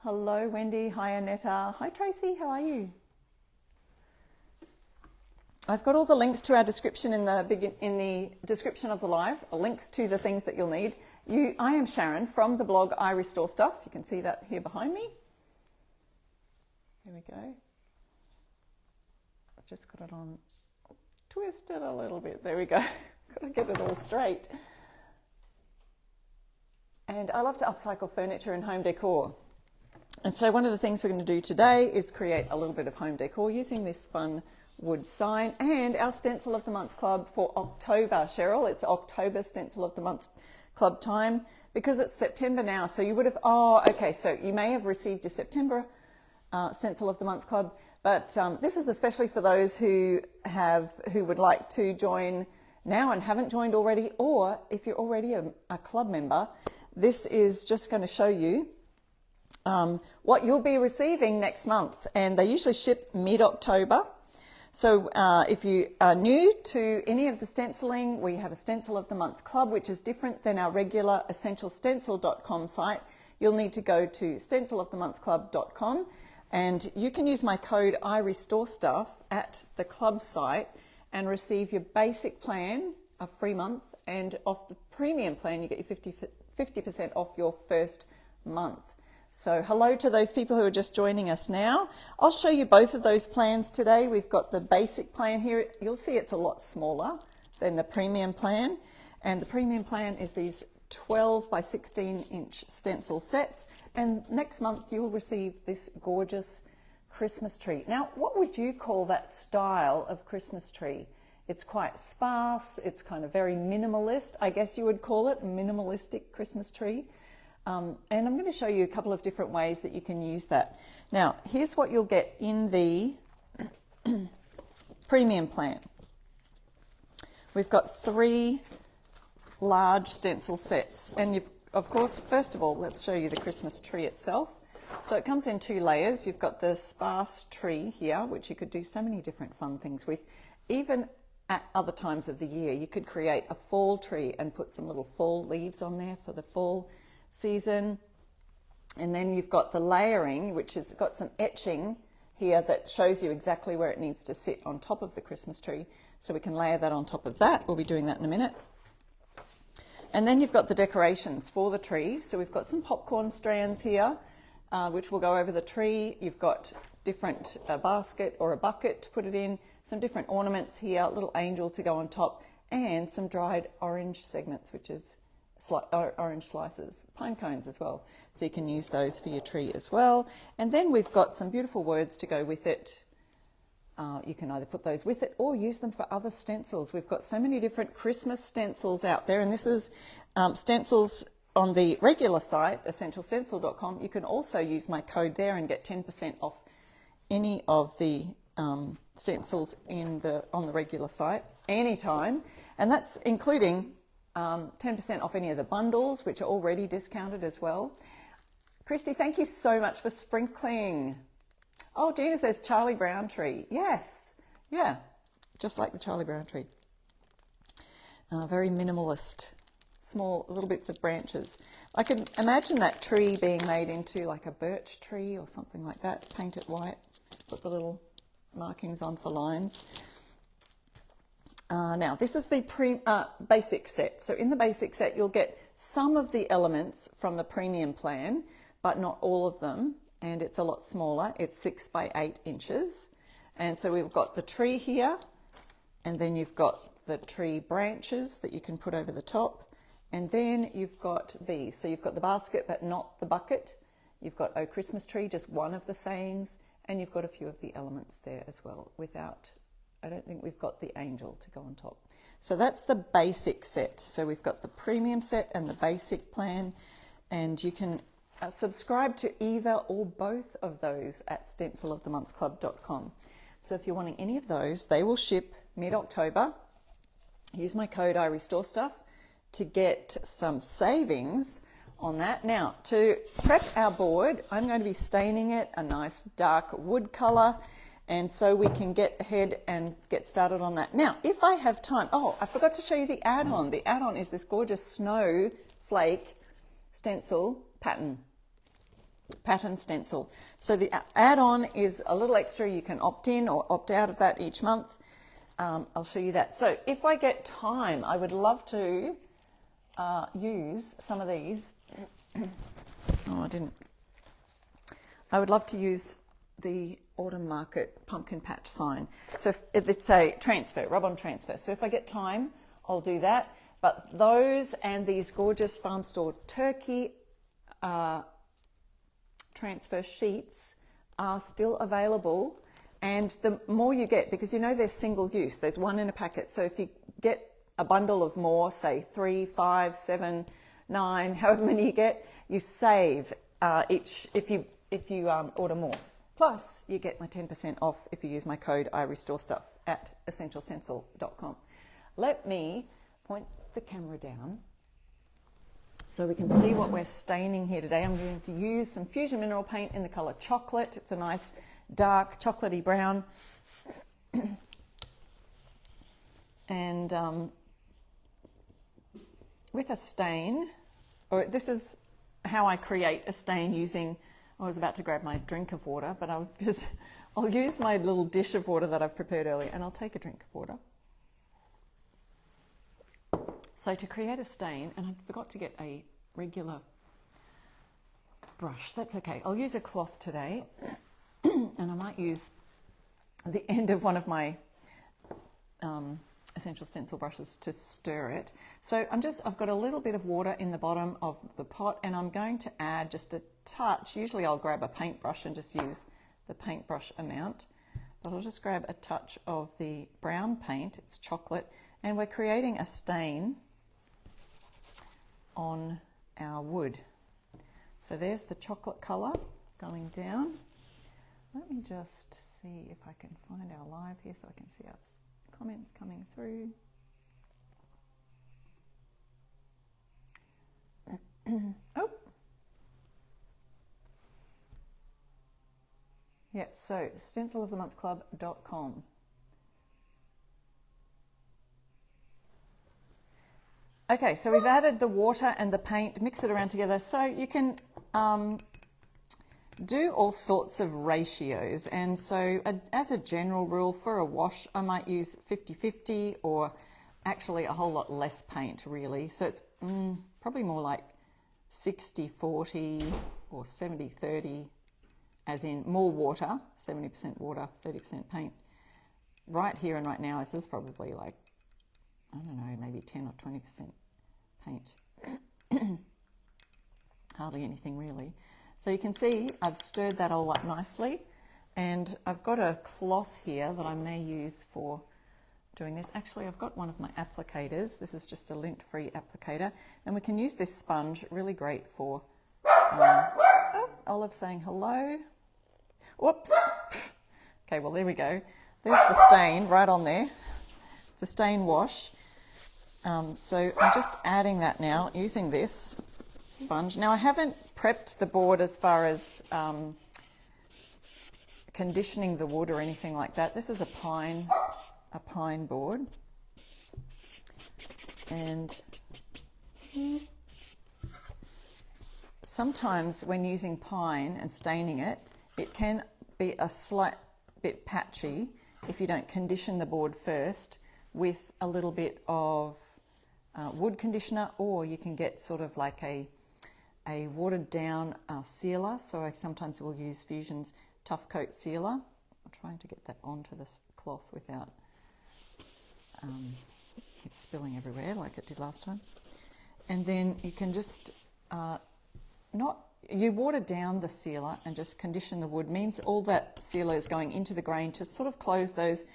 Hello, Wendy. Hi, Annetta. Hi, Tracy. How are you? I've got all the links to our description in the description of the live, links to the things that you'll need. I am Sharon from the blog I Restore Stuff. You can see that here behind me. There we go. I've just got it on, twisted a little bit. There we go. Got to get it all straight. And I love to upcycle furniture and home decor. And so one of the things we're going to do today is create a little bit of home decor using this fun wood sign and our Stencil of the Month Club for October. Cheryl, it's October Stencil of the Month Club time because it's September now. So you would have, so you may have received your September Stencil of the Month Club, but this is especially for those who would like to join now and haven't joined already, or if you're already a club member, this is just going to show you what you'll be receiving next month. And they usually ship mid-October. So if you are new to any of the stenciling, we have a Stencil of the Month Club, which is different than our regular essentialstencil.com site. You'll need to go to stencilofthemonthclub.com and you can use my code I Restore Stuff at the club site and receive your basic plan, a free month, and off the premium plan you get your 50% off your first month. So hello to those people who are just joining us now. I'll show you both of those plans today. We've got the basic plan here. You'll see it's a lot smaller than the premium plan. And the premium plan is these 12 by 16 inch stencil sets. And next month you'll receive this gorgeous Christmas tree. Now, what would you call that style of Christmas tree? It's quite sparse. It's kind of very minimalist. I guess you would call it a minimalistic Christmas tree. And I'm going to show you a couple of different ways that you can use that. Now, here's what you'll get in the premium plan. We've got 3 large stencil sets. And of course, first of all, let's show you the Christmas tree itself. So it comes in 2 layers. You've got the sparse tree here, which you could do so many different fun things with. Even at other times of the year, you could create a fall tree and put some little fall leaves on there for the fall season. And then you've got the layering, which has got some etching here that shows you exactly where it needs to sit on top of the Christmas tree. So we can layer that on top of that. We'll be doing that in a minute. And then you've got the decorations for the tree. So we've got some popcorn strands here, which will go over the tree. You've got different basket or a bucket to put it in, some different ornaments here, a little angel to go on top, and some dried orange segments, which is orange slices, pine cones as well. So you can use those for your tree as well. And then we've got some beautiful words to go with it. You can either put those with it or use them for other stencils. We've got so many different Christmas stencils out there, and this is stencils on the regular site, essentialstencil.com. You can also use my code there and get 10% off any of the stencils on the regular site anytime, and that's including 10% off any of the bundles, which are already discounted as well. Christy, thank you so much for sprinkling. Oh, Gina says Charlie Brown tree. Yes, yeah, just like the Charlie Brown tree. Very minimalist, small little bits of branches. I can imagine that tree being made into like a birch tree or something like that. Paint it white, put the little markings on for lines. Now, this is the basic set. So in the basic set, you'll get some of the elements from the premium plan, but not all of them. And it's a lot smaller. It's 6 by 8 inches. And so we've got the tree here, and then you've got the tree branches that you can put over the top. And then you've got these. So you've got the basket, but not the bucket. You've got Oh Christmas Tree, just one of the sayings. And you've got a few of the elements there as well without... I don't think we've got the angel to go on top. So that's the basic set. So we've got the premium set and the basic plan, and you can subscribe to either or both of those at stencilofthemonthclub.com. So if you're wanting any of those, they will ship mid-October. Use my code I Restore Stuff to get some savings on that. Now, to prep our board, I'm going to be staining it a nice dark wood color. And so we can get ahead and get started on that. Now, if I have time, I forgot to show you the add-on. The add-on is this gorgeous snowflake stencil pattern. pattern stencil. So the add-on is a little extra. You can opt in or opt out of that each month. I'll show you that. So if I get time, I would love to use some of these. Oh, I didn't. I would love to use the Autumn Market pumpkin patch sign. So if it's a transfer, rub-on transfer. So if I get time, I'll do that. But those and these gorgeous farm store turkey transfer sheets are still available. And the more you get, because you know they're single use, there's one in a packet. So if you get a bundle of more, say 3, 5, 7, 9, however many you get, you save each if you order more. Plus, you get my 10% off if you use my code IRestoreStuff at essentialstencil.com. Let me point the camera down so we can see what we're staining here today. I'm going to use some Fusion Mineral Paint in the colour Chocolate. It's a nice dark chocolatey brown. And with a stain, or this is how I create a stain using, I was about to grab my drink of water, but I'll use my little dish of water that I've prepared earlier, and I'll take a drink of water. So to create a stain, and I forgot to get a regular brush, that's okay. I'll use a cloth today, and I might use the end of one of my essential stencil brushes to stir it. So I've got a little bit of water in the bottom of the pot, and I'm going to add just a touch. Usually I'll grab a paintbrush and just use the paintbrush amount, but I'll just grab a touch of the brown paint, it's chocolate, and we're creating a stain on our wood. So there's the chocolate colour going down. Let me just see if I can find our live here so I can see our comments coming through. Oh. Yeah, so stencilofthemonthclub.com. Okay, so we've added the water and the paint, mix it around together. So you can do all sorts of ratios. And so as a general rule for a wash, I might use 50-50 or actually a whole lot less paint really. So it's probably more like 60-40 or 70-30, as in more water, 70% water, 30% paint. Right here and right now, this is probably like, I don't know, maybe 10 or 20% paint. Hardly anything really. So you can see I've stirred that all up nicely, and I've got a cloth here that I may use for doing this. Actually, I've got one of my applicators. This is just a lint-free applicator, and we can use this sponge, really great for oh, Olive saying hello. Whoops. Okay, well there we go. There's the stain right on there. It's a stain wash. So I'm just adding that now using this sponge. Now I haven't prepped the board as far as conditioning the wood or anything like that. This is a pine board, and sometimes when using pine and staining it, it can be a slight bit patchy if you don't condition the board first with a little bit of wood conditioner, or you can get sort of like a watered down sealer. So I sometimes will use Fusion's Tough Coat Sealer. I'm trying to get that onto this cloth without it spilling everywhere like it did last time. And then you can just you water down the sealer and just condition the wood. Means all that sealer is going into the grain to sort of close those,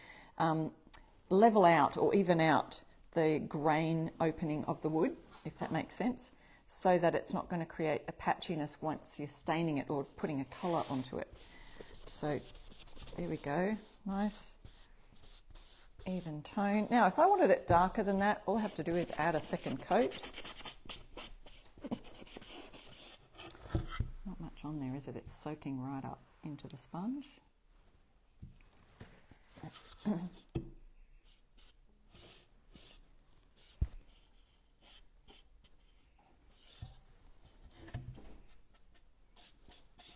level out or even out the grain opening of the wood, if that makes sense, so that it's not going to create a patchiness once you're staining it or putting a colour onto it. So there we go, nice even tone. Now if I wanted it darker than that, all I have to do is add a second coat. Not much on there, is it? It's soaking right up into the sponge.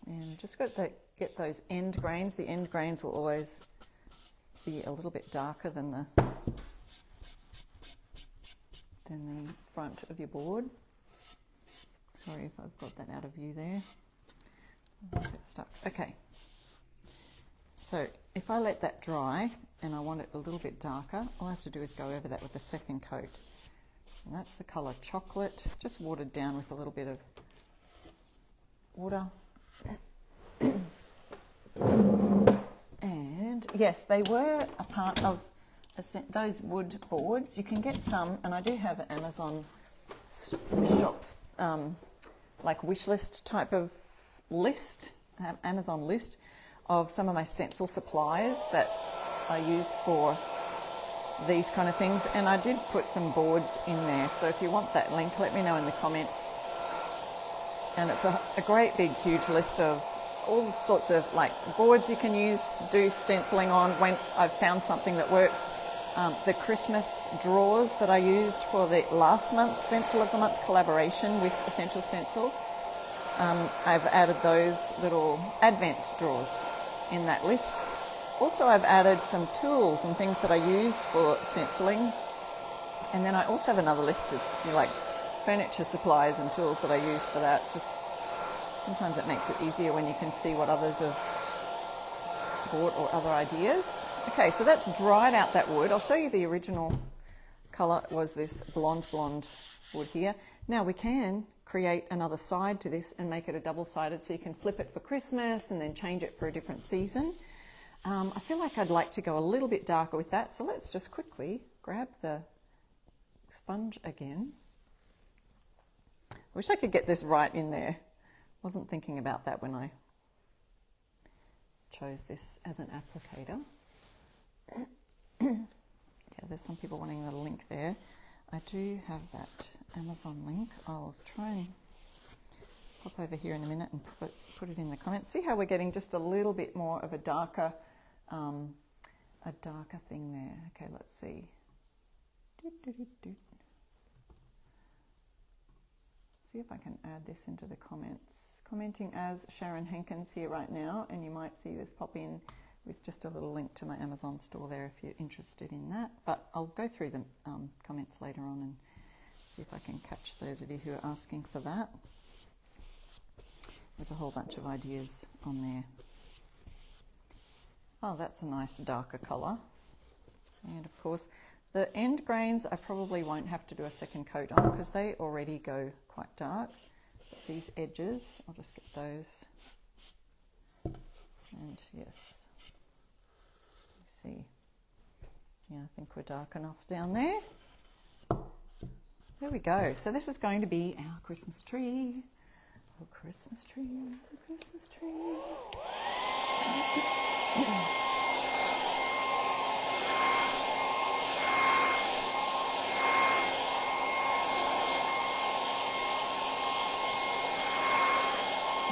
And just got to get those end grains. The end grains will always be a little bit darker than the front of your board. Sorry if I've got that out of view there. I'll get stuck. Okay. So if I let that dry and I want it a little bit darker, all I have to do is go over that with a second coat. And that's the colour chocolate, just watered down with a little bit of water. And yes, they were a part of those wood boards. You can get some, and I do have an Amazon shops like wish list type of list, Amazon list of some of my stencil supplies that I use for these kind of things, and I did put some boards in there, so if you want that link, let me know in the comments. And it's a great big huge list of all sorts of like boards you can use to do stenciling on when I've found something that works. The Christmas drawers that I used for the last month's Stencil of the Month collaboration with Essential Stencil, I've added those little advent drawers in that list. Also, I've added some tools and things that I use for stenciling, and then I also have another list of like furniture supplies and tools that I use for that. Just sometimes it makes it easier when you can see what others have bought or other ideas. Okay, so that's dried out that wood. I'll show you the original colour was this blonde wood here. Now we can create another side to this and make it a double-sided, so you can flip it for Christmas and then change it for a different season. I feel like I'd like to go a little bit darker with that, so let's just quickly grab the sponge again. I wish I could get this right in there. Wasn't thinking about that when I chose this as an applicator. Yeah, there's some people wanting the link there. I do have that Amazon link. I'll try and pop over here in a minute and put it in the comments. See how we're getting just a little bit more of a darker thing there. Okay, let's see. See if I can add this into the comments. Commenting as Sharon Hankins here right now, and you might see this pop in with just a little link to my Amazon store there if you're interested in that. But I'll go through the comments later on and see if I can catch those of you who are asking for that. There's a whole bunch of ideas on there. Oh, that's a nice darker colour. And of course, the end grains I probably won't have to do a second coat on because they already go quite dark. But these edges, I'll just get those. And yes, you see. Yeah, I think we're dark enough down there. There we go. So this is going to be our Christmas tree. Oh, Christmas tree, oh, Christmas tree.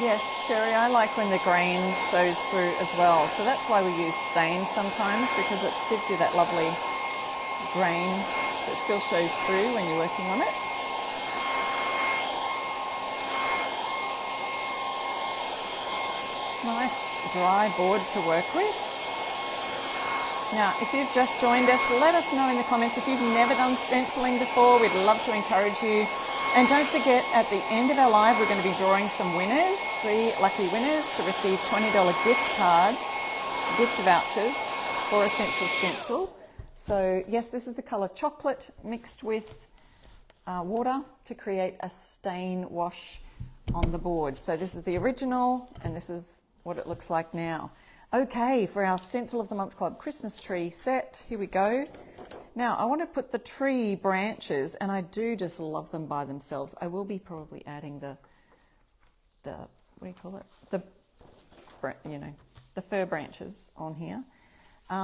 Yes, Sherry, I like when the grain shows through as well. So that's why we use stains sometimes, because it gives you that lovely grain that still shows through when you're working on it. Nice dry board to work with. Now, if you've just joined us, let us know in the comments if you've never done stenciling before. We'd love to encourage you. And don't forget, at the end of our live, we're going to be drawing some winners, 3 lucky winners to receive $20 gift cards, gift vouchers for Essential Stencil. So yes, this is the colour chocolate mixed with water to create a stain wash on the board. So this is the original, and this is what it looks like now. Okay, for our Stencil of the Month Club Christmas tree set, here we go. Now, I want to put the tree branches, and I do just love them by themselves. I will be probably adding the what do you call it? The fir branches on here.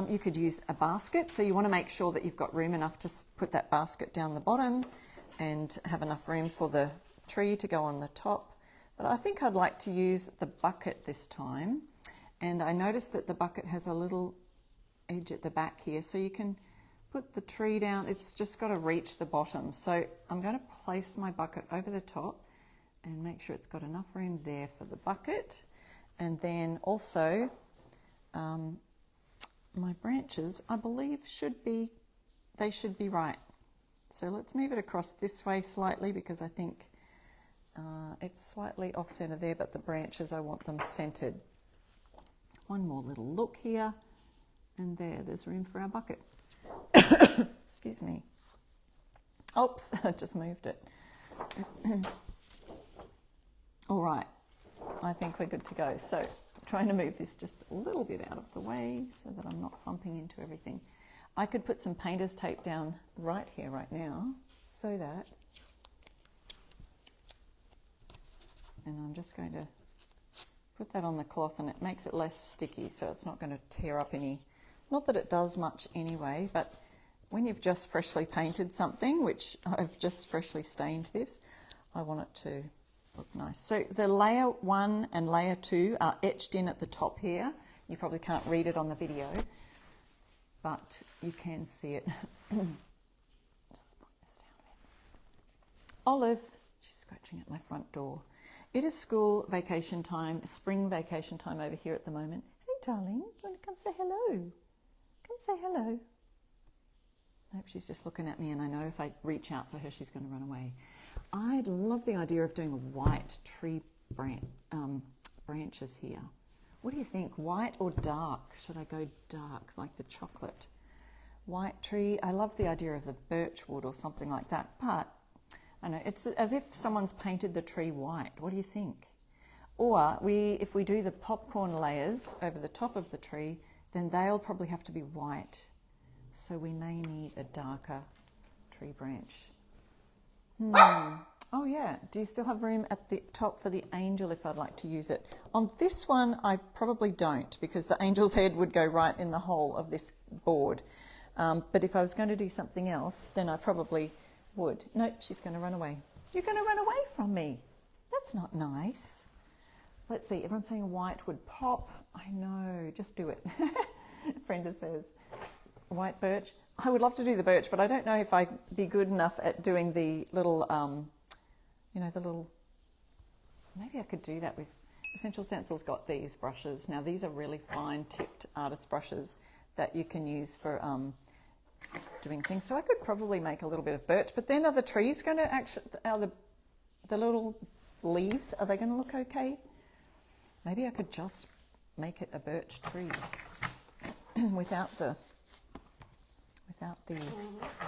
You could use a basket, so you want to make sure that you've got room enough to put that basket down the bottom and have enough room for the tree to go on the top. But I think I'd like to use the bucket this time. And I noticed that the bucket has a little edge at the back here, so you can put the tree down. It's just got to reach the bottom. So I'm going to place my bucket over the top and make sure it's got enough room there for the bucket. And then also my branches, I believe, should be right. So let's move it across this way slightly, because I think it's slightly off center there, but the branches, I want them centered. One more little look here, and there's room for our bucket. Excuse me. Oops, I just moved it. All right, I think we're good to go. So trying to move this just a little bit out of the way so that I'm not bumping into everything. I could put some painter's tape down right here, right now, so that, and I'm just going to put that on the cloth, and it makes it less sticky, so it's not going to tear up any, not that it does much anyway, but when you've just freshly painted something, which I've just freshly stained this, I want it to look nice. So the layer 1 and layer 2 are etched in at the top here. You probably can't read it on the video, but you can see it. Just point this down a bit. Olive, she's scratching at my front door. It is school vacation time, spring vacation time over here at the moment. Hey darling, you want to come say hello? Come say hello. Nope, she's just looking at me, and I know if I reach out for her, she's going to run away. I love the idea of doing a white tree branches here. What do you think, white or dark? Should I go dark, like the chocolate? White tree, I love the idea of the birch wood or something like that, but I know it's as if someone's painted the tree white. What do you think? Or if we do the popcorn layers over the top of the tree, then they'll probably have to be white. So we may need a darker tree branch. Oh yeah, do you still have room at the top for the angel if I'd like to use it? On this one, I probably don't, because the angel's head would go right in the hole of this board. But if I was going to do something else, then I probably would. Nope, she's going to run away. You're going to run away from me. That's not nice. Let's see, everyone's saying white would pop. I know, just do it. Brenda says, white birch. I would love to do the birch, but I don't know if I'd be good enough at doing the little, maybe I could do that with, Essential Stencil's got these brushes. Now these are really fine tipped artist brushes that you can use for doing things. So I could probably make a little bit of birch, but then are the trees going to actually, are the little leaves, are they going to look okay? Maybe I could just make it a birch tree without the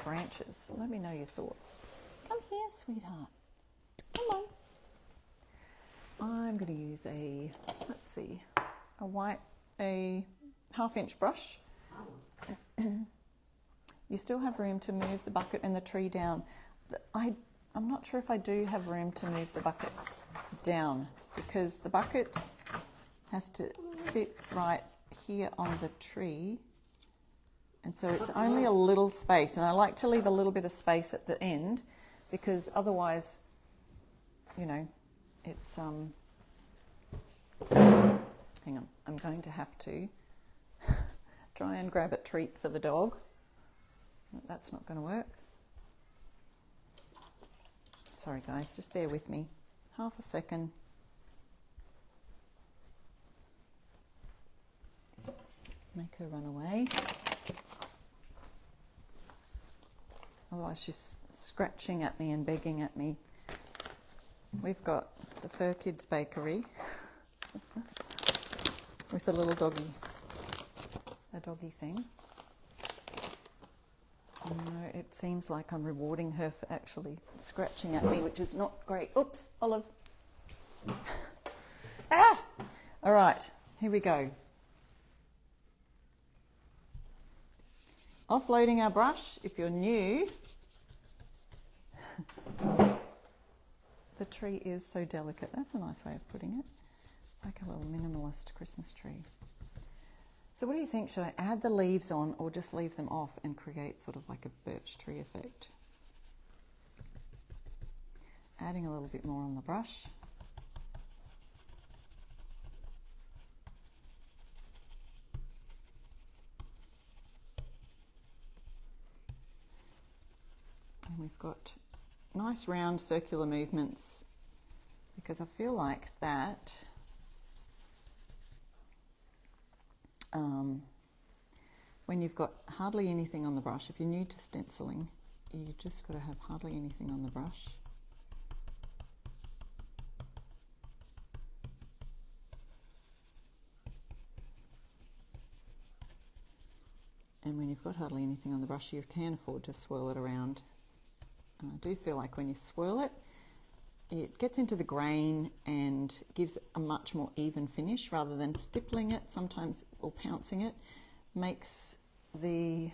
branches. Let me know your thoughts. Come here, sweetheart. Come on. I'm going to use a half-inch brush. You still have room to move the bucket and the tree down. I'm not sure if I do have room to move the bucket down, because the bucket has to sit right here on the tree. And so it's only a little space, and I like to leave a little bit of space at the end, because otherwise, it's, hang on, I'm going to have to try and grab a treat for the dog. That's not going to work. Sorry guys, just bear with me. Half a second. Make her run away. Otherwise she's scratching at me and begging at me. We've got the Fur Kids Bakery with a little doggy, a doggy thing. It seems like I'm rewarding her for actually scratching at me, which is not great. Oops, Olive. Ah! All right, here we go. Offloading our brush. If you're new, the tree is so delicate. That's a nice way of putting it. It's like a little minimalist Christmas tree. So what do you think? Should I add the leaves on or just leave them off and create sort of like a birch tree effect? Adding a little bit more on the brush. And we've got nice round circular movements, because I feel like that when you've got hardly anything on the brush, if you're new to stenciling, you just got to have hardly anything on the brush. And when you've got hardly anything on the brush, you can afford to swirl it around. And I do feel like when you swirl it, it gets into the grain and gives a much more even finish rather than stippling it sometimes or pouncing it. Makes the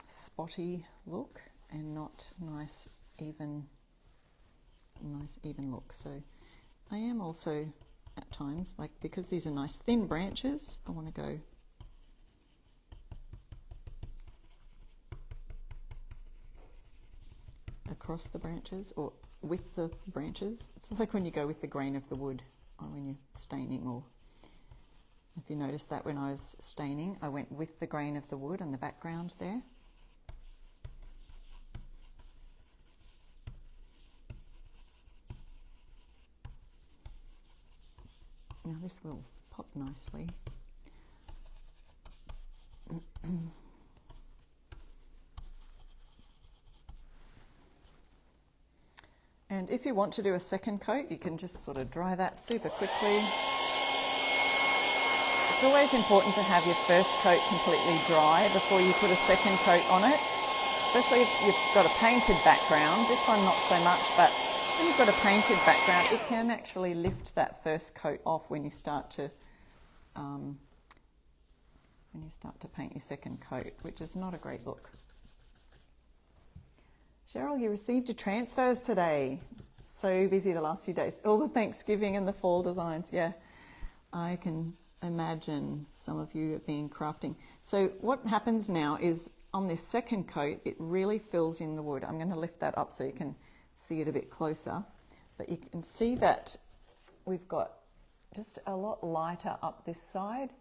spotty look and not nice even look. So I am also at times, like, because these are nice thin branches, I want to go across the branches or with the branches. It's like when you go with the grain of the wood or when you're staining, or if you notice that when I was staining, I went with the grain of the wood on the background there. Now this will pop nicely. And if you want to do a second coat, you can just sort of dry that super quickly. It's always important to have your first coat completely dry before you put a second coat on it, especially if you've got a painted background. This one not so much, but when you've got a painted background, it can actually lift that first coat off when you start to paint your second coat, which is not a great look. Cheryl, you received your transfers today. So busy the last few days. All the Thanksgiving and the fall designs. Yeah, I can imagine some of you have been crafting. So what happens now is on this second coat, it really fills in the wood. I'm going to lift that up so you can see it a bit closer. But you can see that we've got just a lot lighter up this side.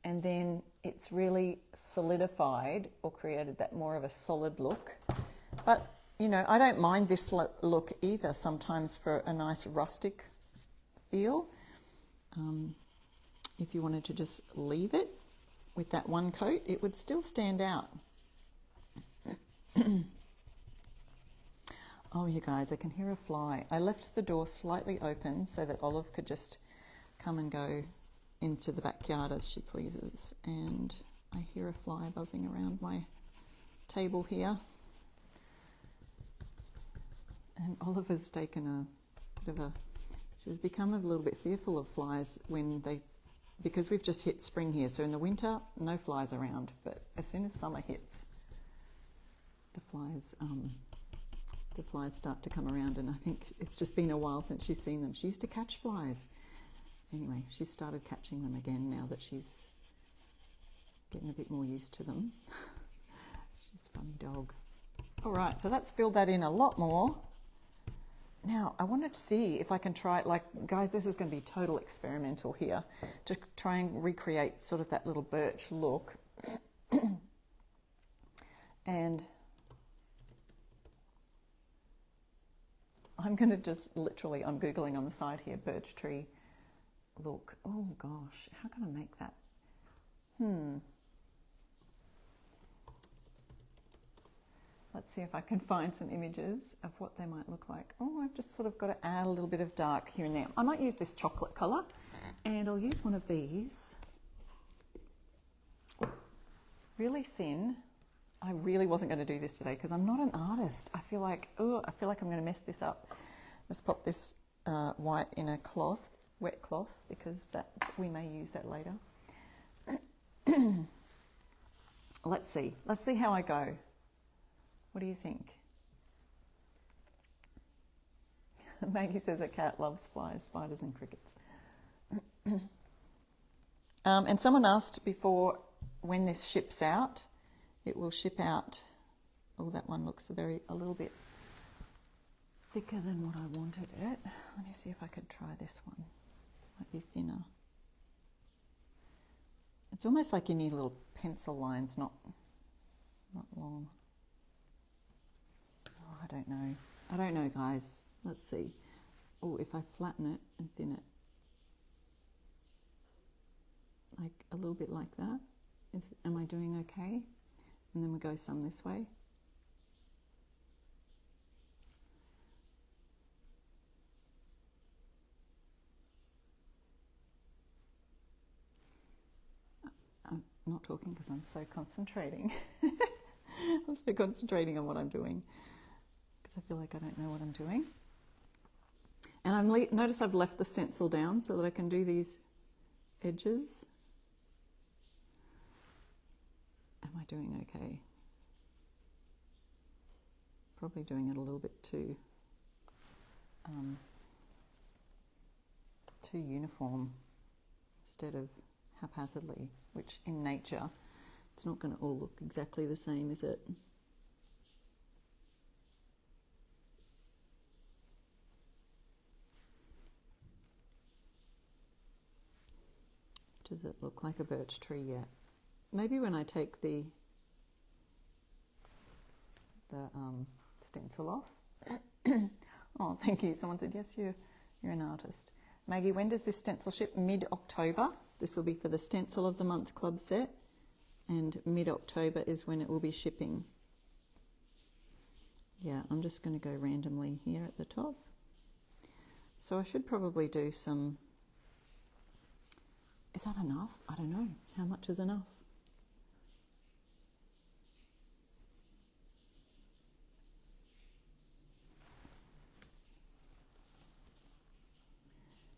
And then it's really solidified or created that more of a solid look. But, you know, I don't mind this look either sometimes for a nice rustic feel. If you wanted to just leave it with that one coat, it would still stand out. Oh, you guys, I can hear a fly. I left the door slightly open so that Olive could just come and go into the backyard as she pleases. And I hear a fly buzzing around my table here. And Oliver's taken a bit of a, she's become a little bit fearful of flies because we've just hit spring here. So in the winter, no flies around, but as soon as summer hits, the flies start to come around, and I think it's just been a while since she's seen them. She used to catch flies. Anyway, she's started catching them again now that she's getting a bit more used to them. She's a funny dog. All right, so that's filled that in a lot more. Now, I wanted to see if I can try it, like, guys, this is going to be total experimental here, to try and recreate sort of that little birch look. And I'm going to just literally, I'm Googling on the side here, birch tree look. Oh gosh, how can I make that? Let's see if I can find some images of what they might look like. Oh, I've just sort of got to add a little bit of dark here and there. I might use this chocolate colour, and I'll use one of these. Really thin. I really wasn't going to do this today because I'm not an artist. I feel like I'm going to mess this up. Let's pop this white in a cloth, wet cloth, because that we may use that later. Let's see how I go. What do you think? Maggie says a cat loves flies, spiders and crickets. And someone asked before when this ships out. It will ship out. Oh, that one looks a little bit thicker than what I wanted it. Let me see if I could try this one. Might be thinner. It's almost like you need little pencil lines, not long. Oh, I don't know, guys. Let's see. Oh, if I flatten it and thin it. like a little bit like that. Am I doing okay? And then we go some this way. I'm not talking because I'm so concentrating. I'm so concentrating on what I'm doing because I feel like I don't know what I'm doing. And notice I've left the stencil down so that I can do these edges. Am I doing okay? Probably doing it a little bit too uniform instead of haphazardly, which in nature it's not going to all look exactly the same, is it? Does it look like a birch tree yet? Maybe when I take the stencil off. Oh, thank you. Someone said, yes, you're an artist. Maggie, when does this stencil ship? Mid-October. This will be for the Stencil of the Month Club set. And mid-October is when it will be shipping. Yeah, I'm just going to go randomly here at the top. So I should probably do some... Is that enough? I don't know. How much is enough?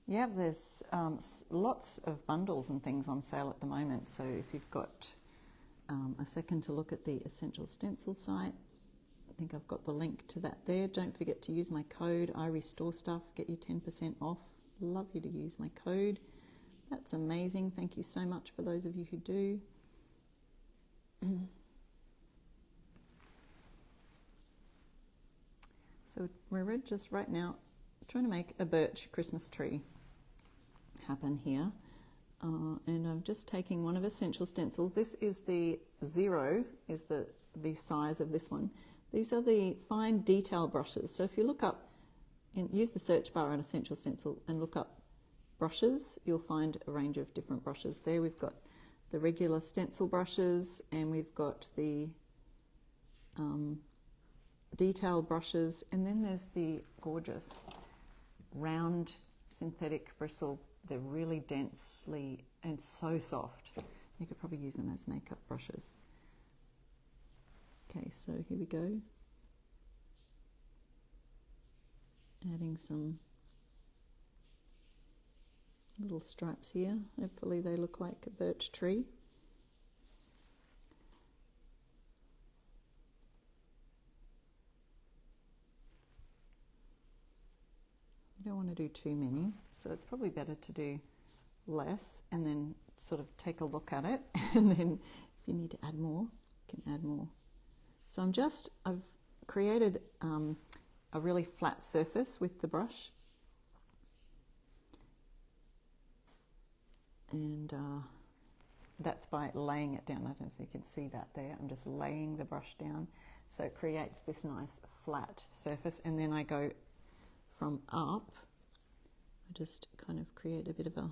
Yeah, there's lots of bundles and things on sale at the moment. So if you've got a second to look at the Essential Stencil site, I think I've got the link to that there. Don't forget to use my code, I Restore Stuff, get you 10% off. Love you to use my code. That's amazing. Thank you so much for those of you who do. So we're just right now trying to make a birch Christmas tree happen here. And I'm just taking one of Essential Stencils. This is the 0, is the size of this one. These are the fine detail brushes. So if you look up, and use the search bar on Essential Stencil and look up brushes, you'll find a range of different brushes there. We've got the regular stencil brushes, and we've got the detail brushes, and then there's the gorgeous round synthetic bristle. They're really densely and so soft. You could probably use them as makeup brushes. Okay, so here we go. Adding some little stripes here. Hopefully they look like a birch tree. You don't want to do too many, so it's probably better to do less and then sort of take a look at it, and then if you need to add more, you can add more. So I've created a really flat surface with the brush, and that's by laying it down. I don't know if you can see that there. I'm just laying the brush down, so it creates this nice flat surface, and then I go from up. I just kind of create a bit of a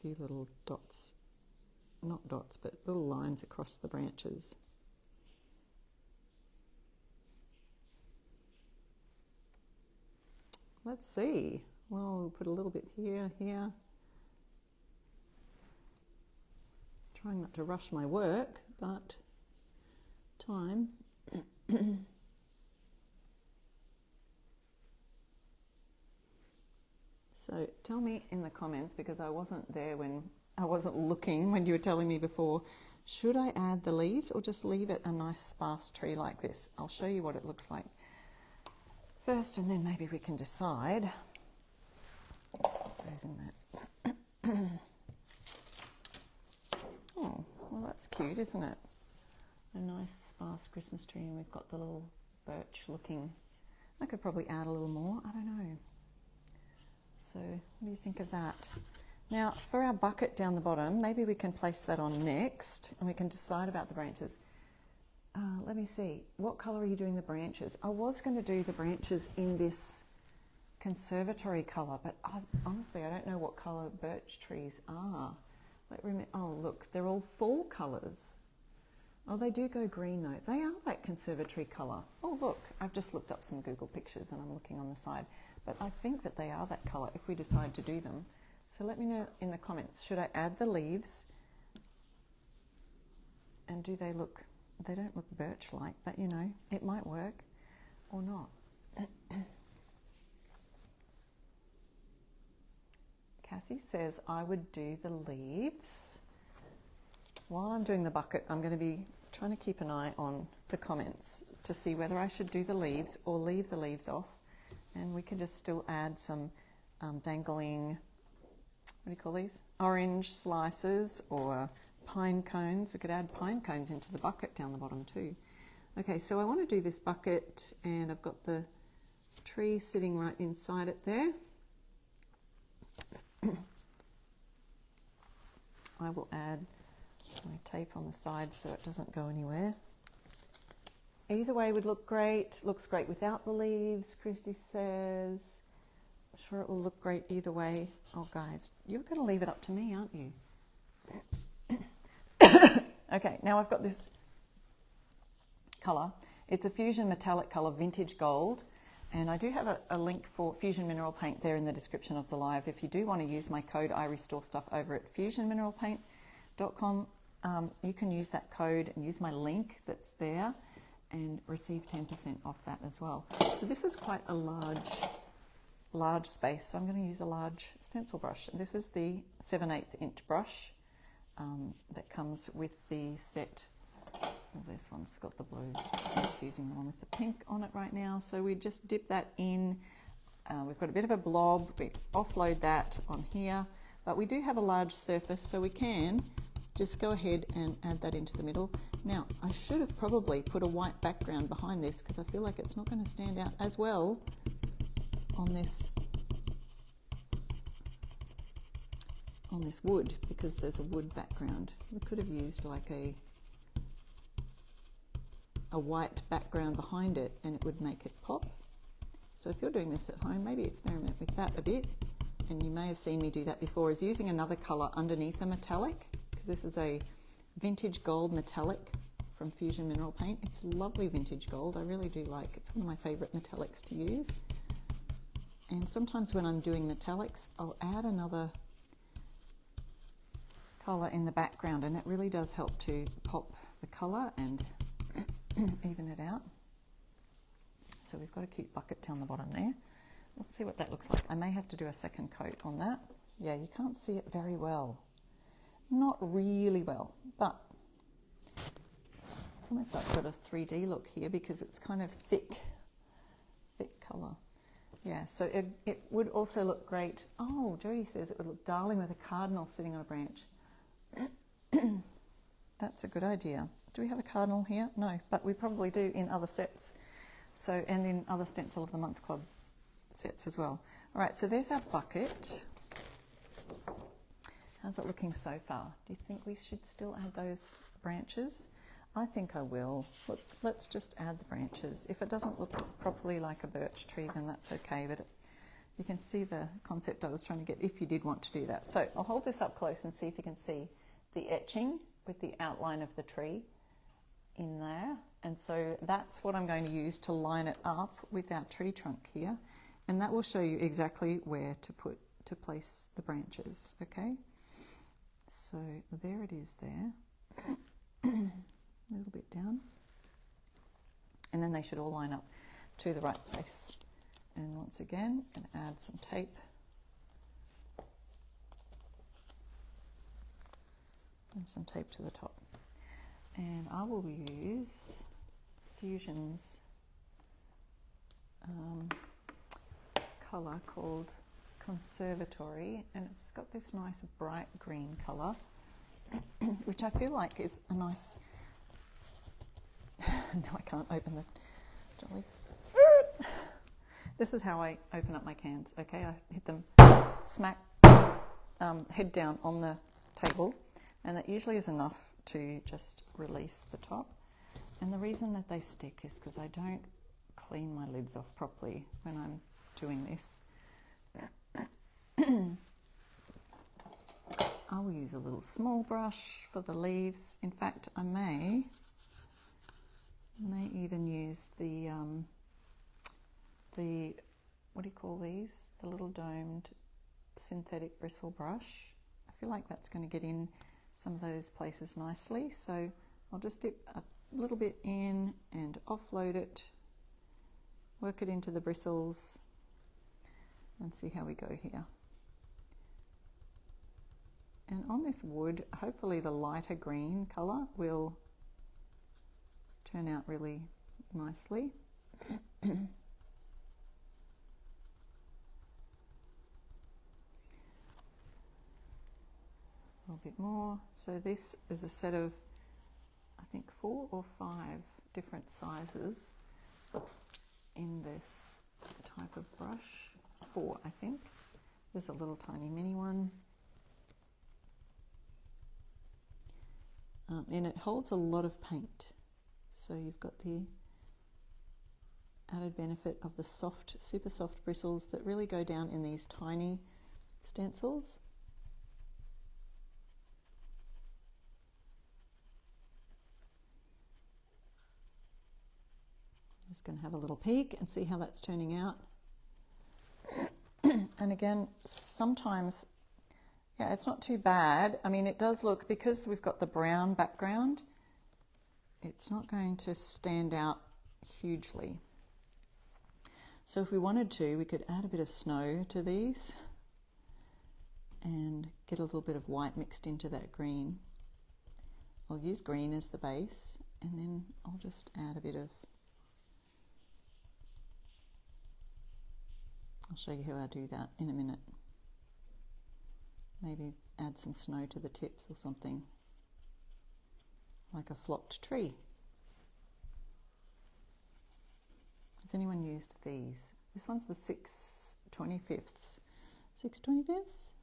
few little dots, not dots, but little lines across the branches. Let's see. Well, we'll put a little bit here. Trying not to rush my work, but time. So tell me in the comments, because I wasn't there when I wasn't looking when you were telling me before, should I add the leaves or just leave it a nice sparse tree like this? I'll show you what it looks like first, and then maybe we can decide. Those in that. Oh, well, that's cute, isn't it? A nice sparse Christmas tree, and we've got the little birch looking. I could probably add a little more, I don't know. So what do you think of that? Now for our bucket down the bottom, maybe we can place that on next, and we can decide about the branches. let me see, what colour are you doing the branches? I was going to do the branches in this conservatory colour, but honestly I don't know what colour birch trees are. Oh look, they're all fall colours. Oh, they do go green though. They are that conservatory colour. Oh look, I've just looked up some Google pictures and I'm looking on the side, but I think that they are that colour if we decide to do them. So let me know in the comments, should I add the leaves and do they look, they don't look birch-like, but you know, it might work or not. Cassie says I would do the leaves. While I'm doing the bucket, I'm going to be trying to keep an eye on the comments to see whether I should do the leaves or leave the leaves off, and we can just still add some dangling, what do you call these? Orange slices or pine cones. We could add pine cones into the bucket down the bottom too. Okay, so I want to do this bucket and I've got the tree sitting right inside it there. I will add my tape on the side so it doesn't go anywhere. Either way would look great. Looks great without the leaves, Christy says. I'm sure it will look great either way. Oh guys, you're going to leave it up to me, aren't you? Okay, now I've got this colour. It's a Fusion metallic colour, vintage gold. And I do have a link for Fusion Mineral Paint there in the description of the live. If you do want to use my code, I restore stuff over at fusionmineralpaint.com. You can use that code and use my link that's there and receive 10% off that as well. So this is quite a large space, so I'm going to use a large stencil brush. This is the 7/8 inch brush that comes with the set. Well, this one's got the blue. I'm just using the one with the pink on it right now. So we just dip that in. We've got a bit of a blob. We offload that on here, but we do have a large surface, so we can just go ahead and add that into the middle. Now, I should have probably put a white background behind this because I feel like it's not going to stand out as well on this wood because there's a wood background. We could have used like a white background behind it and it would make it pop. So if you're doing this at home, maybe experiment with that a bit, and you may have seen me do that before, is using another colour underneath a metallic, because this is a vintage gold metallic from Fusion Mineral Paint. It's lovely vintage gold, I really do like it. It's one of my favourite metallics to use. And sometimes when I'm doing metallics, I'll add another colour in the background, and it really does help to pop the colour and even it out. So we've got a cute bucket down the bottom there. Let's see what that looks like. I may have to do a second coat on that. Yeah, you can't see it very well. Not really well, but it's almost like got a 3D look here because it's kind of thick colour. Yeah, so it would also look great. Oh, Jodie says it would look darling with a cardinal sitting on a branch. That's a good idea. Do we have a cardinal here? No, but we probably do in other sets. So, and in other Stencil of the Month Club sets as well. All right, so there's our bucket. How's it looking so far? Do you think we should still add those branches? I think I will. Look, let's just add the branches. If it doesn't look properly like a birch tree, then that's okay, but you can see the concept I was trying to get if you did want to do that. So I'll hold this up close and see if you can see the etching with the outline of the tree in there. And so that's what I'm going to use to line it up with our tree trunk here. And that will show you exactly where to place the branches, okay? So there it is there. A little bit down. And then they should all line up to the right place. And once again, I'm going to add some tape. And some tape to the top. And I will use Fusion's colour called Conservatory, and it's got this nice bright green colour, which I feel like is a nice... No, I can't open the jolly. This is how I open up my cans, okay? I hit them smack, head down on the table, and that usually is enough to just release the top. And the reason that they stick is because I don't clean my lids off properly when I'm doing this. I will use a little small brush for the leaves. In fact, I may even use the what do you call these? The little domed synthetic bristle brush. I feel like that's going to get in some of those places nicely. So I'll just dip a little bit in and offload it, work it into the bristles, and see how we go here. And on this wood, hopefully the lighter green colour will turn out really nicely. A little bit more. So this is a set of, I think, 4 or 5 different sizes in this type of brush. 4, I think. There's a little tiny mini one. And it holds a lot of paint. So you've got the added benefit of the soft, super soft bristles that really go down in these tiny stencils. I'm just going to have a little peek and see how that's turning out. And again, sometimes, yeah, it's not too bad. I mean, it does look, because we've got the brown background, it's not going to stand out hugely. So if we wanted to, we could add a bit of snow to these and get a little bit of white mixed into that green. I'll use green as the base, and then I'll just add a bit of, I'll show you how I do that in a minute. Maybe add some snow to the tips or something, like a flocked tree. Has anyone used these? This one's the 6/25. 6/25?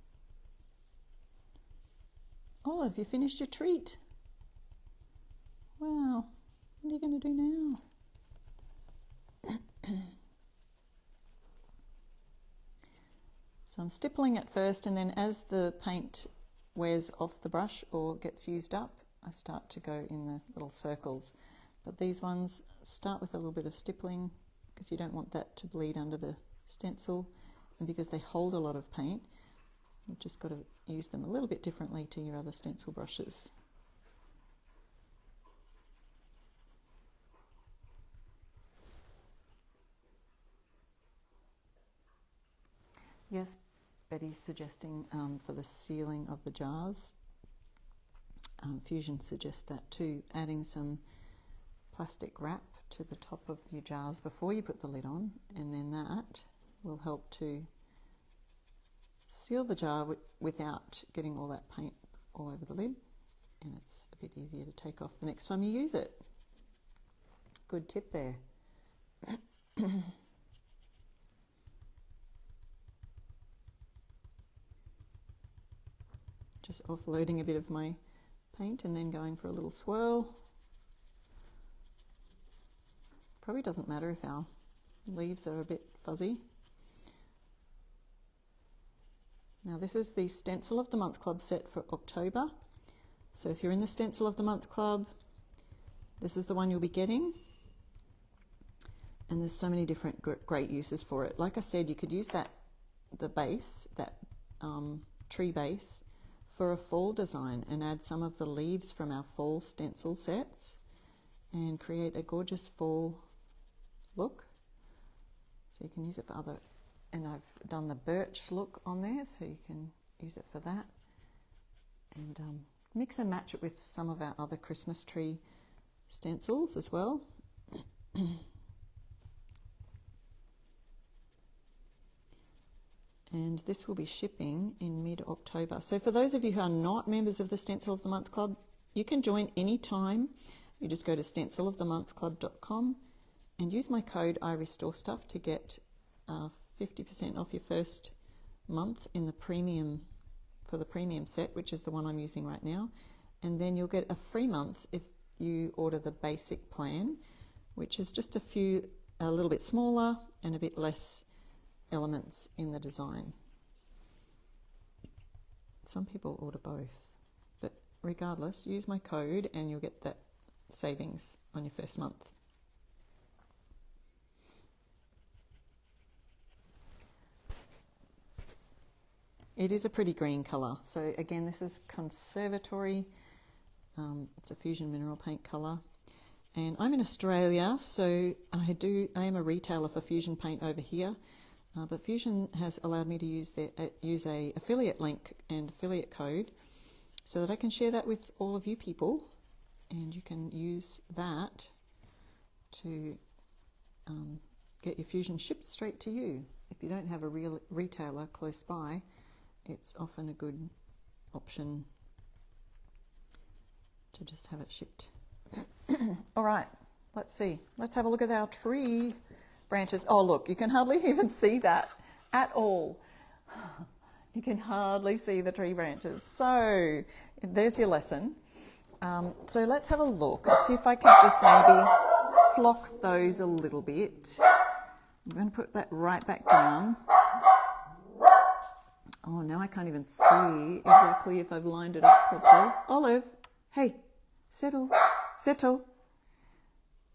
Olive, you finished your treat. Wow, what are you going to do now? So I'm stippling it first, and then as the paint wears off the brush or gets used up, I start to go in the little circles. But these ones start with a little bit of stippling because you don't want that to bleed under the stencil, and because they hold a lot of paint, you've just got to use them a little bit differently to your other stencil brushes. Yes, Betty's suggesting for the sealing of the jars. Fusion suggests that too, adding some plastic wrap to the top of your jars before you put the lid on, and then that will help to seal the jar without getting all that paint all over the lid, and it's a bit easier to take off the next time you use it. Good tip there. Just offloading a bit of my paint and then going for a little swirl. Probably doesn't matter if our leaves are a bit fuzzy. Now this is the Stencil of the Month Club set for October. So if you're in the Stencil of the Month Club, this is the one you'll be getting. And there's so many different great uses for it. Like I said, you could use the base, that tree base, for a fall design and add some of the leaves from our fall stencil sets and create a gorgeous fall look. So you can use it for other, and I've done the birch look on there, so you can use it for that. And mix and match it with some of our other Christmas tree stencils as well. And this will be shipping in mid-October. So for those of you who are not members of the Stencil of the Month Club, you can join anytime. You just go to stencilofthemonthclub.com and use my code IRestoreStuff to get 50% off your first month in the premium, for the premium set, which is the one I'm using right now. And then you'll get a free month you order the basic plan, which is just a little bit smaller and a bit less elements in the design. Some people order both, but regardless, use my code and you'll get that savings on your first month. It is a pretty green colour. So again, this is Conservatory. It's a fusion mineral paint colour. And I'm in Australia, so I am a retailer for Fusion paint over here. But Fusion has allowed me to use a affiliate link and affiliate code so that I can share that with all of you people, and you can use that to get your Fusion shipped straight to you. If you don't have a real retailer close by, it's often a good option to just have it shipped. All right, let's see. Let's have a look at our tree branches. Oh, look, you can hardly even see that at all. You can hardly see the tree branches. So there's your lesson. So let's have a look and see if I could just maybe flock those a little bit. I'm going to put that right back down. Oh, now I can't even see exactly if I've lined it up properly. Olive, hey, settle, settle.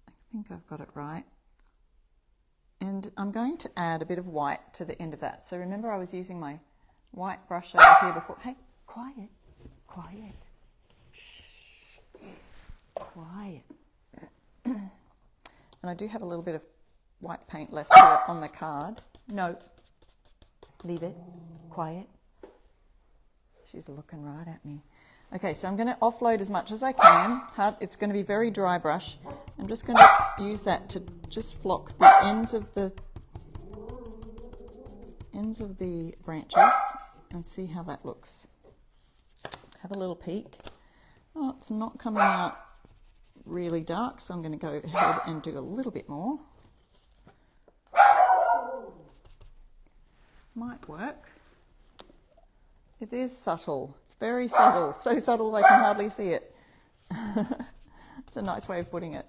I think I've got it right. And I'm going to add a bit of white to the end of that. So remember I was using my white brush over here before. Hey, quiet, quiet, shh, quiet. And I do have a little bit of white paint left here on the card. No, leave it, quiet. She's looking right at me. Okay, so I'm going to offload as much as I can. It's going to be very dry brush. I'm just going to use that to just flock the ends of the branches and see how that looks. Have a little peek. Oh, it's not coming out really dark, so I'm going to go ahead and do a little bit more. Might work. It is subtle. It's very subtle. So subtle I can hardly see it. It's a nice way of putting it.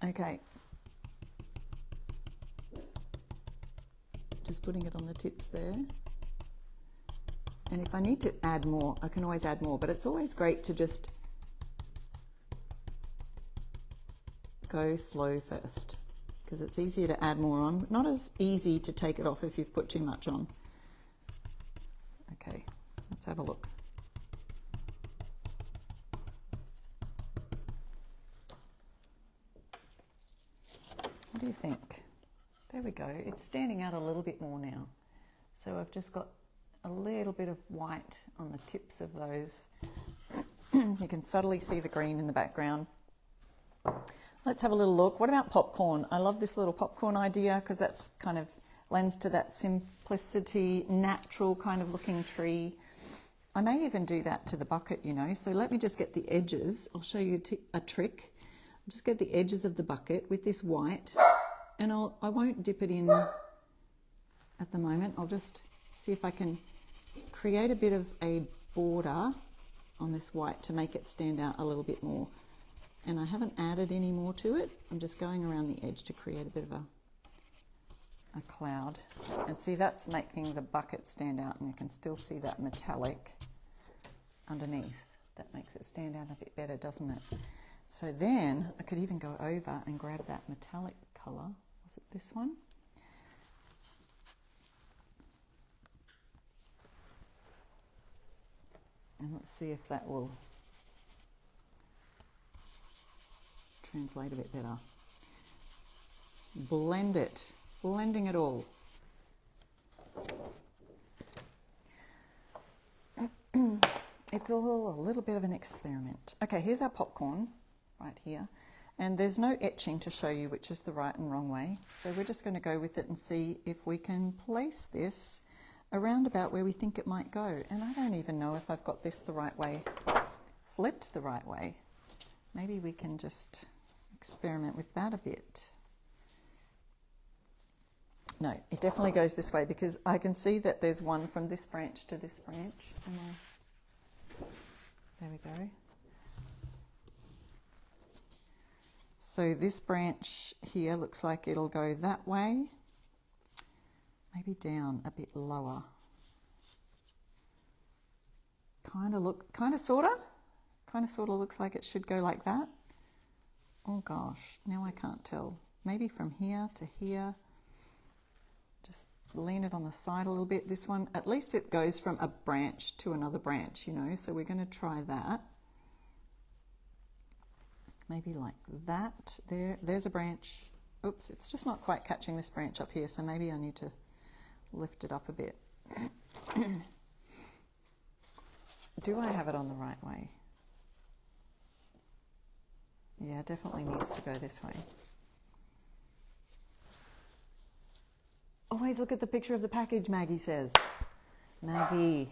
Okay. Just putting it on the tips there. And if I need to add more, I can always add more, but it's always great to just go slow first, because it's easier to add more on, but not as easy to take it off if you've put too much on. Okay, let's have a look. What do you think? There we go. It's standing out a little bit more now. So I've just got a little bit of white on the tips of those. You can subtly see the green in the background. Let's have a little look. What about popcorn? I love this little popcorn idea because that's kind of lends to that simplicity, natural kind of looking tree. I may even do that to the bucket, you know. So let me just get the edges. I'll show you a trick. I'll just get the edges of the bucket with this white, and I won't dip it in at the moment. I'll just see if I can create a bit of a border on this white to make it stand out a little bit more. And I haven't added any more to it. I'm just going around the edge to create a bit of a cloud. And see, that's making the bucket stand out, and you can still see that metallic underneath. That makes it stand out a bit better, doesn't it? So then I could even go over and grab that metallic colour. Was it this one? And let's see if that will translate a bit better. Blend it, blending it all. It's all a little bit of an experiment. Okay, here's our popcorn right here. And there's no etching to show you which is the right and wrong way. So we're just going to go with it and see if we can place this around about where we think it might go. And I don't even know if I've got this the right way, flipped the right way. Maybe we can just experiment with that a bit. No, it definitely goes this way because I can see that there's one from this branch to this branch. There we go. So this branch here looks like it'll go that way, maybe down a bit lower. Kind of sorta looks like it should go like that. Oh gosh, now I can't tell. Maybe from here to here. Just lean it on the side a little bit. This one, at least it goes from a branch to another branch, you know, so we're going to try that. Maybe like that. There's a branch. Oops, it's just not quite catching this branch up here, so maybe I need to lift it up a bit. Do I have it on the right way? Yeah, it definitely needs to go this way. Always look at the picture of the package, Maggie says. Maggie,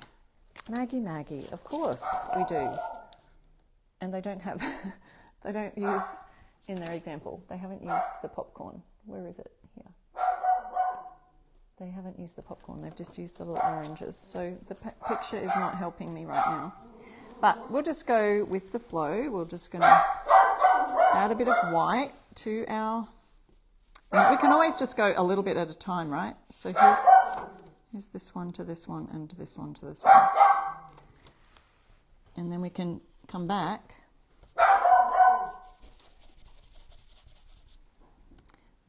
of course we do. And they don't have, they don't use, in their example, they haven't used the popcorn. Where is it? Here. They haven't used the popcorn, they've just used the little oranges. So the picture is not helping me right now. But we'll just go with the flow. We're just going to add a bit of white to our... We can always just go a little bit at a time, right? So here's this one to this one and this one to this one. And then we can come back. We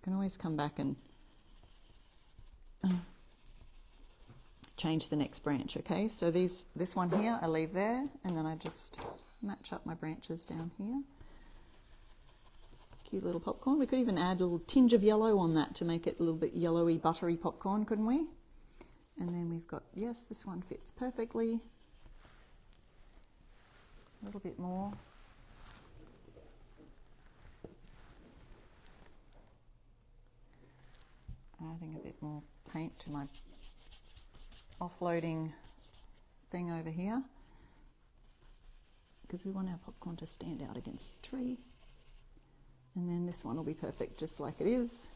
can always come back and change the next branch, okay? So this one here I leave there, and then I just match up my branches down here. Cute little popcorn. We could even add a little tinge of yellow on that to make it a little bit yellowy, buttery popcorn, couldn't we? And then we've got, yes, this one fits perfectly. A little bit more. Adding a bit more paint to my offloading thing over here, because we want our popcorn to stand out against the tree. And then this one will be perfect just like it is.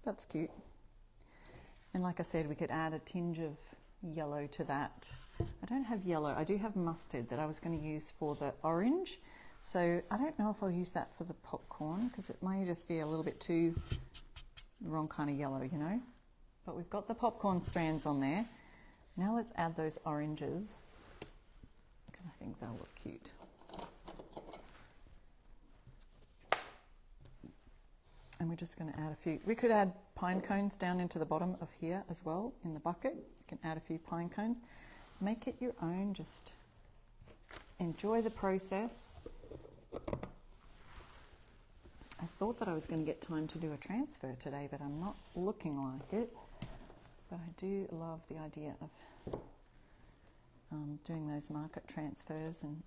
That's cute. And like I said, we could add a tinge of yellow to that. I don't have yellow, I do have mustard that I was going to use for the orange. So I don't know if I'll use that for the popcorn, because it may just be a little bit too the wrong kind of yellow, you know. But we've got the popcorn strands on there. Now let's add those oranges, because I think they'll look cute. And we're just going to add a few. We could add pine cones down into the bottom of here as well in the bucket. You can add a few pine cones. Make it your own, just enjoy the process. I thought that I was going to get time to do a transfer today, but I'm not looking like it. But I do love the idea of doing those market transfers, and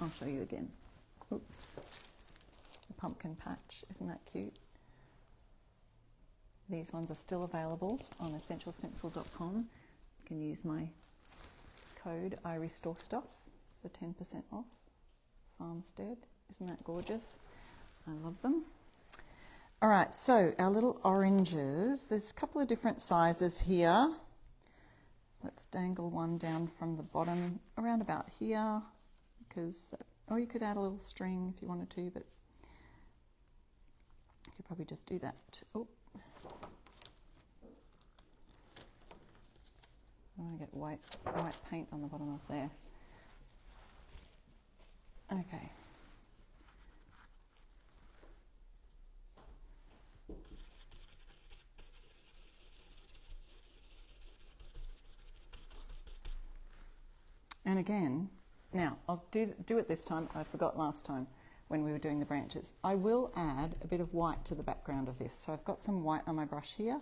I'll show you again. Oops. The pumpkin patch, isn't that cute? These ones are still available on essentialstencil.com. You can use my code I restore stuff for 10% off. Farmstead, isn't that gorgeous? I love them. All right, so our little oranges, there's a couple of different sizes here. Let's dangle one down from the bottom around about here, because that, or you could add a little string if you wanted to, but you could probably just do that. Oh, I want to get white paint on the bottom of there. Okay. And again, now I'll do it this time. I forgot last time when we were doing the branches. I will add a bit of white to the background of this. So I've got some white on my brush here,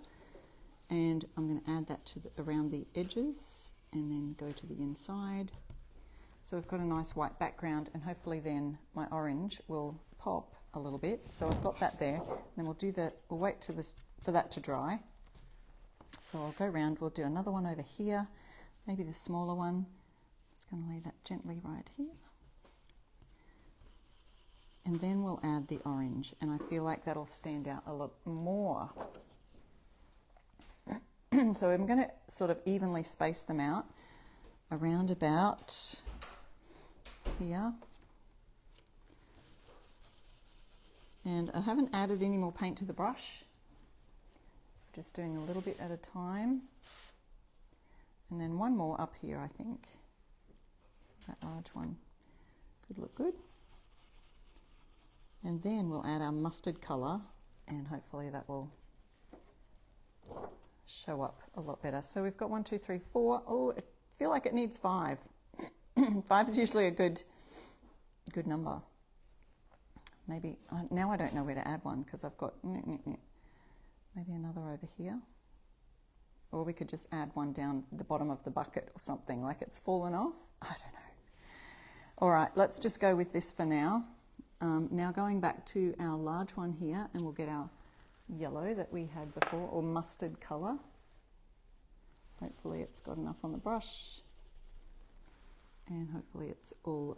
and I'm going to add that to around the edges and then go to the inside. So we've got a nice white background, and hopefully then my orange will pop a little bit. So I've got that there. Then we'll do that. We'll wait for that to dry. So I'll go around. We'll do another one over here, maybe the smaller one. Just going to lay that gently right here. And then we'll add the orange, and I feel like that'll stand out a lot more. So I'm going to sort of evenly space them out around about here. And I haven't added any more paint to the brush. Just doing a little bit at a time. And then one more up here, I think. That large one could look good. And then we'll add our mustard colour, and hopefully that will show up a lot better. So we've got 1, 2, 3, 4. Oh, I feel like it needs 5. 5 is usually a good number. Maybe, now I don't know where to add one because I've got maybe another over here. Or we could just add one down the bottom of the bucket or something, like it's fallen off. I don't know. All right, let's just go with this for now. Now going back to our large one here, and we'll get our yellow that we had before, or mustard colour. Hopefully it's got enough on the brush. And hopefully it's all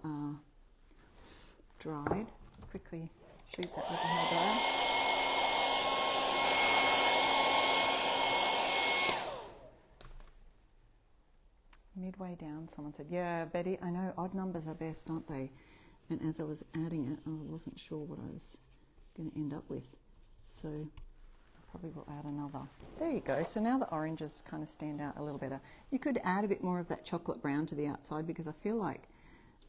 dried. Quickly shoot that with a hairdryer. Midway down, someone said, yeah, Betty, I know odd numbers are best, aren't they? And as I was adding it, I wasn't sure what I was going to end up with. So I probably will add another. There you go. So now the oranges kind of stand out a little better. You could add a bit more of that chocolate brown to the outside, because I feel like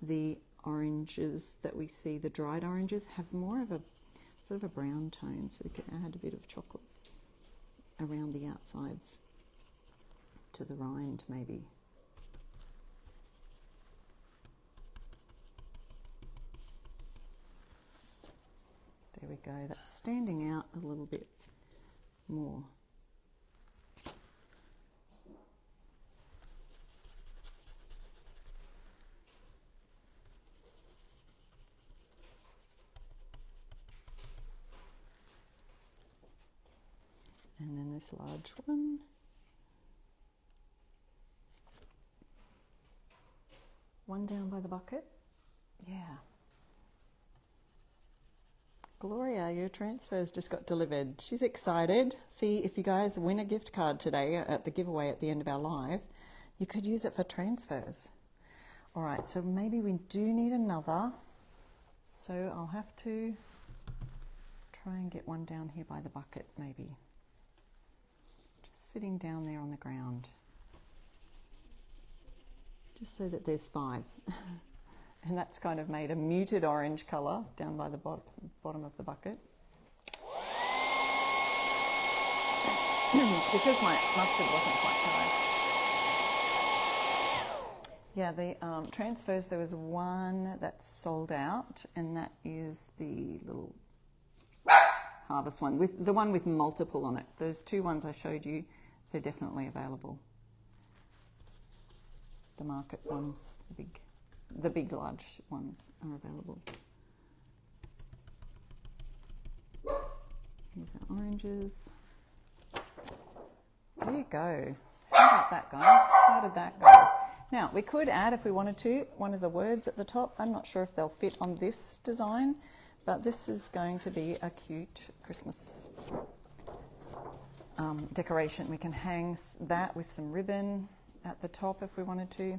the oranges that we see, the dried oranges, have more of a sort of a brown tone. So we could add a bit of chocolate around the outsides to the rind maybe. There we go, that's standing out a little bit more. And then this large one. One down by the bucket. Yeah. Gloria, your transfers just got delivered. She's excited. See, if you guys win a gift card today at the giveaway at the end of our live, you could use it for transfers. All right, so maybe we do need another. So I'll have to try and get one down here by the bucket, maybe. Just sitting down there on the ground. Just so that there's 5. And that's kind of made a muted orange colour down by the bottom of the bucket. Because my mustard wasn't quite dry. Yeah, the transfers, there was one that's sold out, and that is the little harvest one, with the one with multiple on it. Those 2 ones I showed you, they're definitely available. The market ones, the big large ones are available. Here's our oranges. There you go. How about that, guys? How did that go? Now, we could add, if we wanted to, one of the words at the top. I'm not sure if they'll fit on this design, but this is going to be a cute Christmas decoration. We can hang that with some ribbon at the top if we wanted to.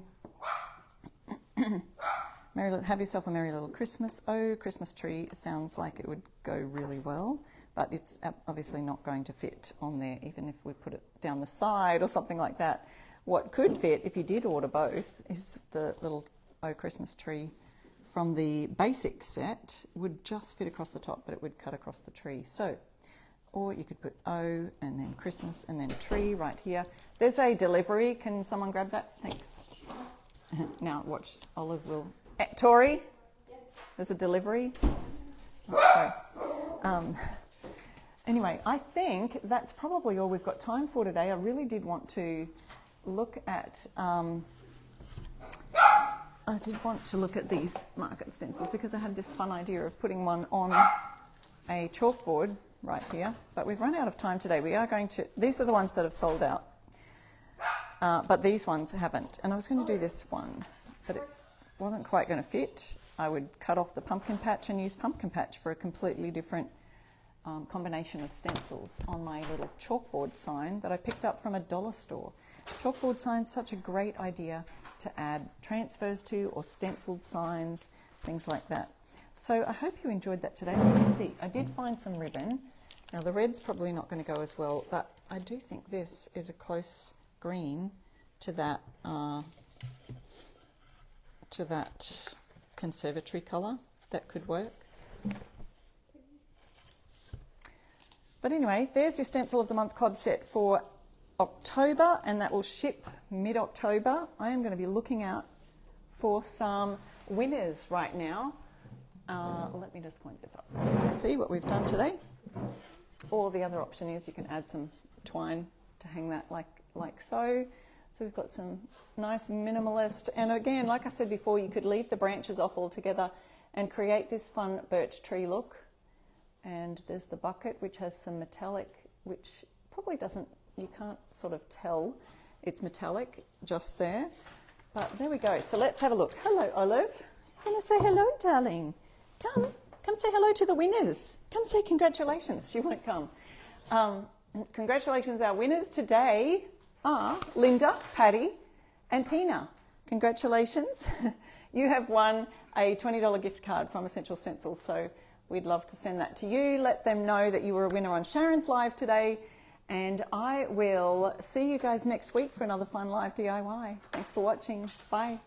Have yourself a merry little Christmas. Oh, Christmas tree sounds like it would go really well, but it's obviously not going to fit on there, even if we put it down the side or something like that. What could fit, if you did order both, is the little Oh Christmas tree from the basic set. Would just fit across the top, but it would cut across the tree. So, or you could put O and then Christmas and then tree right here. There's a delivery. Can someone grab that? Thanks. Now watch, Olive will... Tori? Yes. There's a delivery. Oh, sorry. Anyway, I think that's probably all we've got time for today. I really did want to look at... I did want to look at these market stencils because I had this fun idea of putting one on a chalkboard right here, but we've run out of time today. We are going to... These are the ones that have sold out, but these ones haven't. And I was going to do this one, but it wasn't quite going to fit. I would cut off the pumpkin patch and use pumpkin patch for a completely different combination of stencils on my little chalkboard sign that I picked up from a dollar store. Chalkboard signs, such a great idea to add transfers to, or stenciled signs, things like that. So I hope you enjoyed that today. Let me see. I did find some ribbon. Now the red's probably not going to go as well, but I do think this is a close green to that conservatory colour. That could work. But anyway, there's your Stencil of the Month Club set for October, and that will ship mid-October. I am going to be looking out for some winners right now. Let me just clean this up so you can see what we've done today. Or the other option is you can add some twine to hang that like so. So we've got some nice minimalist, and again, like I said before, you could leave the branches off altogether and create this fun birch tree look. And there's the bucket, which has some metallic, which probably doesn't, you can't sort of tell it's metallic just there. But there we go. So let's have a look. Hello, Olive. You want to say hello, darling? Come say hello to the winners. Come say congratulations. She won't come. Congratulations, our winners today are Linda, Patty, and Tina. Congratulations. You have won a $20 gift card from Essential Stencils, so we'd love to send that to you. Let them know that you were a winner on Sharon's Live today, and I will see you guys next week for another fun live DIY. Thanks for watching. Bye.